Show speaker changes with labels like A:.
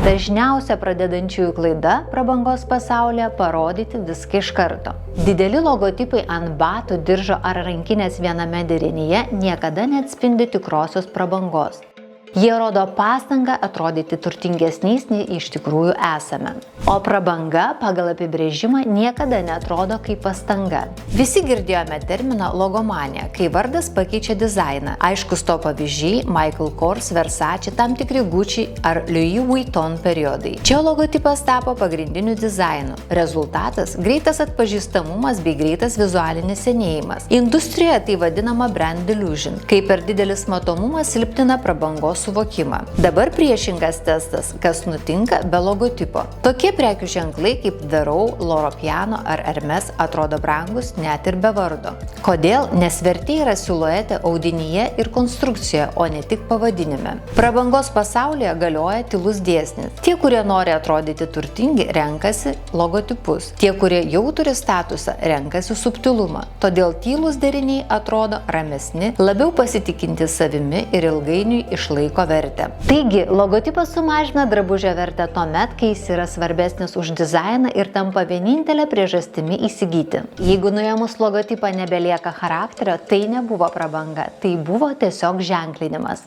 A: Dažniausia pradedančiųjų klaida prabangos pasaulyje - parodyti viską iš karto. Dideli logotipai ant batų, diržo ar rankinės viename derinyje niekada neatspindi tikrosios prabangos. Jie rodo pastangą atrodyti turtingesniais nei iš tikrųjų esame. O prabanga pagal apibrėžimą niekada neatrodo kaip pastanga. Visi girdėjome terminą logomanija, kai vardas pakeičia dizainą. Aiškus to pavyzdžiai - Michael Kors, Versace, tam tikri Gucci ar Louis Vuitton periodai. Čia logotipas tapo pagrindiniu dizainu. Rezultatas - greitas atpažįstamumas bei greitas vizualinis senėjimas. Industrijoje tai vadinama brand delusion, kai per didelis matomumas silpnina prabangos suvokimą. Dabar priešingas testas, kas nutinka be logotipo. Tokie prekių ženklai kaip Darau, Loro Piano ar Hermes atrodo brangus net ir be vardo. Kodėl? Nes vertė yra siluete, audinyje ir konstrukcijoje, o ne tik pavadinime. Prabangos pasaulyje galioja tylus dėsnis. Tie, kurie nori atrodyti turtingi, renkasi logotipus. Tie, kurie jau turi statusą, renkasi subtilumą. Todėl tylūs deriniai atrodo ramesni, labiau pasitikinti savimi ir ilgainiui išlaiko vertę. Taigi, logotipas sumažina drabužio vertę tuomet, kai jis yra svarbesnis už dizainą ir tampa vienintelė priežastimi įsigyti. Jeigu nuėmus logotipą nebelieka charakterio, tai nebuvo prabanga, tai buvo tiesiog ženklinimas.